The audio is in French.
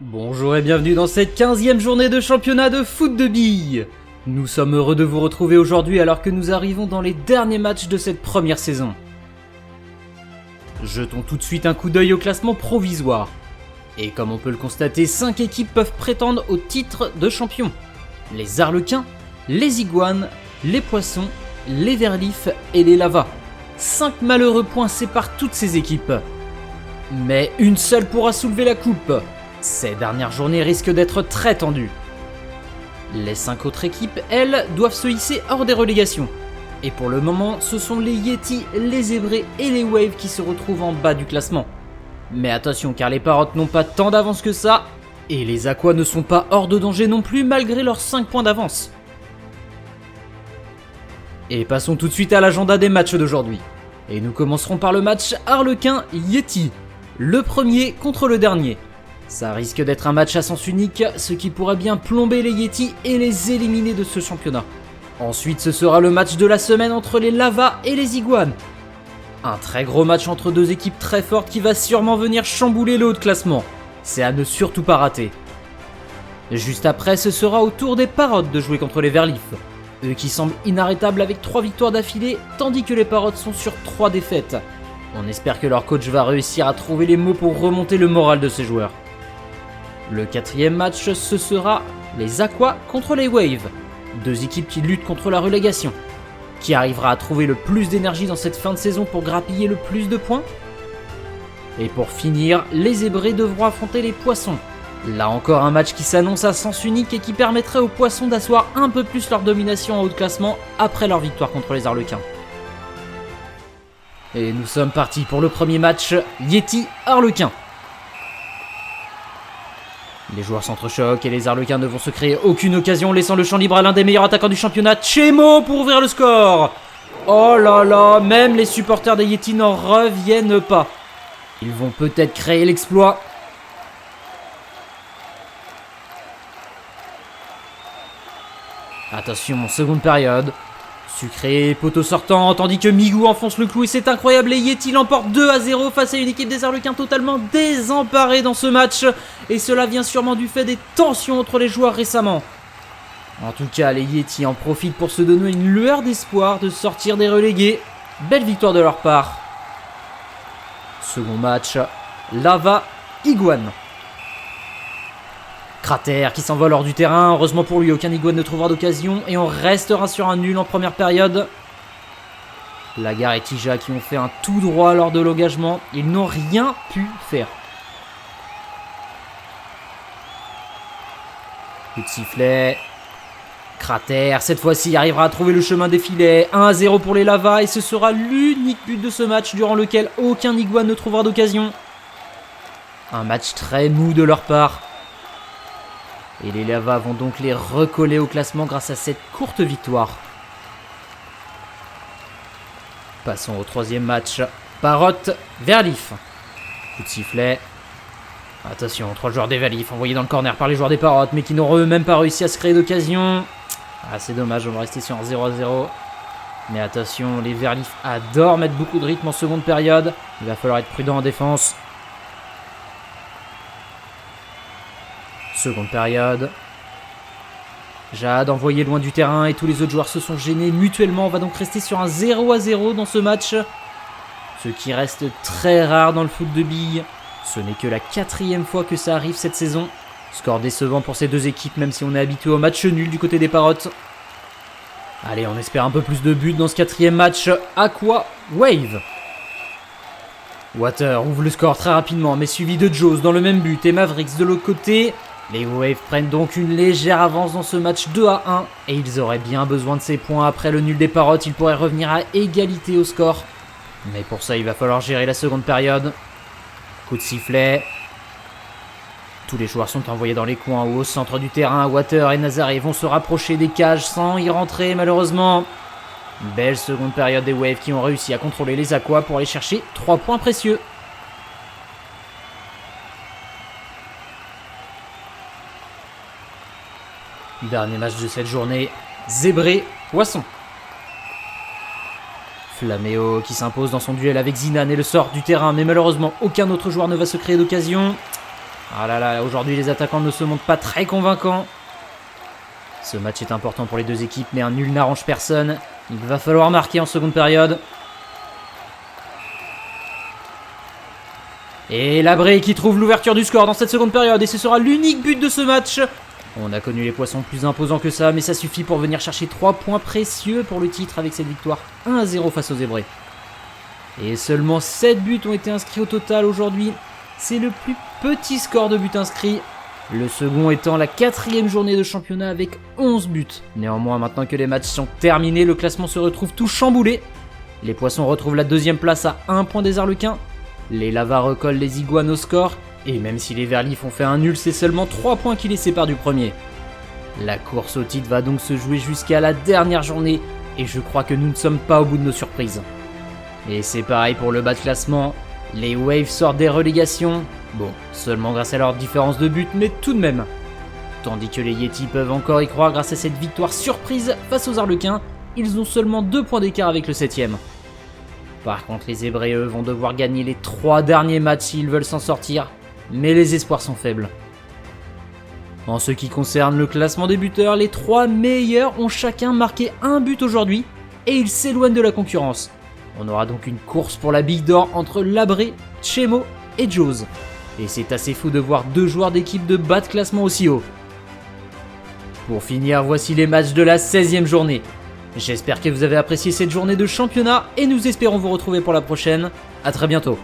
Bonjour et bienvenue dans cette 15e journée de championnat de foot de billes. Nous sommes heureux de vous retrouver aujourd'hui alors que nous arrivons dans les derniers matchs de cette première saison. Jetons tout de suite un coup d'œil au classement provisoire. Et comme on peut le constater, 5 équipes peuvent prétendre au titre de champion. Les Arlequins, les Iguanes, les Poissons, les Verlifs et les Lavas. 5 malheureux points séparent toutes ces équipes. Mais une seule pourra soulever la coupe. Ces dernières journées risquent d'être très tendues. Les 5 autres équipes, elles, doivent se hisser hors des relégations. Et pour le moment, ce sont les Yeti, les Zébrés et les Waves qui se retrouvent en bas du classement. Mais attention car les Parottes n'ont pas tant d'avance que ça, et les Aquas ne sont pas hors de danger non plus malgré leurs 5 points d'avance. Et passons tout de suite à l'agenda des matchs d'aujourd'hui. Et nous commencerons par le match Arlequin-Yeti, le premier contre le dernier. Ça risque d'être un match à sens unique, ce qui pourrait bien plomber les Yeti et les éliminer de ce championnat. Ensuite, ce sera le match de la semaine entre les Lavas et les Iguanes. Un très gros match entre deux équipes très fortes qui va sûrement venir chambouler le haut de classement. C'est à ne surtout pas rater. Juste après, ce sera au tour des Parottes de jouer contre les Verlifs. Eux qui semblent inarrêtables avec 3 victoires d'affilée, tandis que les Parottes sont sur 3 défaites. On espère que leur coach va réussir à trouver les mots pour remonter le moral de ses joueurs. Le 4e match, ce sera les Aquas contre les Waves, 2 équipes qui luttent contre la relégation. Qui arrivera à trouver le plus d'énergie dans cette fin de saison pour grappiller le plus de points? Et pour finir, les Zébrés devront affronter les Poissons. Là encore un match qui s'annonce à sens unique et qui permettrait aux Poissons d'asseoir un peu plus leur domination en haut de classement après leur victoire contre les Arlequins. Et nous sommes partis pour le premier match, Yeti-Arlequins. Les joueurs s'entrechoquent et les Arlequins ne vont se créer aucune occasion, laissant le champ libre à l'un des meilleurs attaquants du championnat, Chemo, pour ouvrir le score. Oh là là, même les supporters des Yeti n'en reviennent pas. Ils vont peut-être créer l'exploit. Attention, seconde période. Sucré, poteau sortant, tandis que Migou enfonce le clou et c'est incroyable, les Yeti l'emportent 2-0 face à une équipe des Arlequins totalement désemparée dans ce match. Et cela vient sûrement du fait des tensions entre les joueurs récemment. En tout cas, les Yeti en profitent pour se donner une lueur d'espoir de sortir des relégués. Belle victoire de leur part. Second match, Lava-Iguane. Cratère qui s'envole hors du terrain, heureusement pour lui, aucun Iguane ne trouvera d'occasion et on restera sur un nul en première période. Lagar et Tija qui ont fait un tout droit lors de l'engagement, ils n'ont rien pu faire. Coup de sifflet. Cratère, cette fois-ci, arrivera à trouver le chemin des filets. 1-0 pour les Lavas et ce sera l'unique but de ce match durant lequel aucun Iguane ne trouvera d'occasion. Un match très mou de leur part. Et les Lavas vont donc les recoller au classement grâce à cette courte victoire. Passons au 3e match. Parottes-Verlifs. Coup de sifflet. Attention, 3 joueurs des Verlifs envoyés dans le corner par les joueurs des Parottes, mais qui n'auront même pas réussi à se créer d'occasion. Ah, c'est dommage, on va rester sur un 0-0. Mais attention, les Verlifs adorent mettre beaucoup de rythme en seconde période. Il va falloir être prudent en défense. Seconde période. Jade envoyé loin du terrain et tous les autres joueurs se sont gênés mutuellement. On va donc rester sur un 0-0 dans ce match. Ce qui reste très rare dans le foot de billes. Ce n'est que la 4e fois que ça arrive cette saison. Score décevant pour ces deux équipes, même si on est habitué au match nul du côté des Parottes. Allez, on espère un peu plus de buts dans ce 4e match. Aqua-Wave. Water ouvre le score très rapidement, mais suivi de Jaws dans le même but et Mavericks de l'autre côté. Les Waves prennent donc une légère avance dans ce match 2-1 et ils auraient bien besoin de ces points. Après le nul des Parottes, ils pourraient revenir à égalité au score. Mais pour ça, il va falloir gérer la seconde période. Coup de sifflet. Tous les joueurs sont envoyés dans les coins ou au centre du terrain. Water et Nazaré vont se rapprocher des cages sans y rentrer malheureusement. Belle seconde période des Waves qui ont réussi à contrôler les Aquas pour aller chercher 3 points précieux. Dernier match de cette journée, Zébré-Poisson. Flaméo qui s'impose dans son duel avec Zinan et le sort du terrain, mais malheureusement aucun autre joueur ne va se créer d'occasion. Ah là là, aujourd'hui les attaquants ne se montrent pas très convaincants. Ce match est important pour les deux équipes, mais un nul n'arrange personne. Il va falloir marquer en seconde période. Et Labré qui trouve l'ouverture du score dans cette seconde période, et ce sera l'unique but de ce match. On a connu les Poissons plus imposants que ça, mais ça suffit pour venir chercher 3 points précieux pour le titre avec cette victoire 1-0 face aux Zébrés. Et seulement 7 buts ont été inscrits au total aujourd'hui. C'est le plus petit score de buts inscrits. Le second étant la 4e journée de championnat avec 11 buts. Néanmoins, maintenant que les matchs sont terminés, le classement se retrouve tout chamboulé. Les Poissons retrouvent la 2e place à 1 point des Arlequins. Les Lavas recollent les Iguanes au score. Et même si les Verlifs ont fait un nul, c'est seulement 3 points qui les séparent du premier. La course au titre va donc se jouer jusqu'à la dernière journée. Et je crois que nous ne sommes pas au bout de nos surprises. Et c'est pareil pour le bas de classement. Les Waves sortent des relégations. Bon, seulement grâce à leur différence de but, mais tout de même. Tandis que les Yetis peuvent encore y croire grâce à cette victoire surprise face aux Arlequins, ils ont seulement 2 points d'écart avec le 7ème. Par contre, les Zébrés, eux, vont devoir gagner les 3 derniers matchs s'ils veulent s'en sortir, mais les espoirs sont faibles. En ce qui concerne le classement des buteurs, les 3 meilleurs ont chacun marqué un but aujourd'hui, et ils s'éloignent de la concurrence. On aura donc une course pour la Big d'Or entre Labré, Chemo et Jaws. Et c'est assez fou de voir 2 joueurs d'équipe de bas de classement aussi haut. Pour finir, voici les matchs de la 16e journée. J'espère que vous avez apprécié cette journée de championnat et nous espérons vous retrouver pour la prochaine. A très bientôt.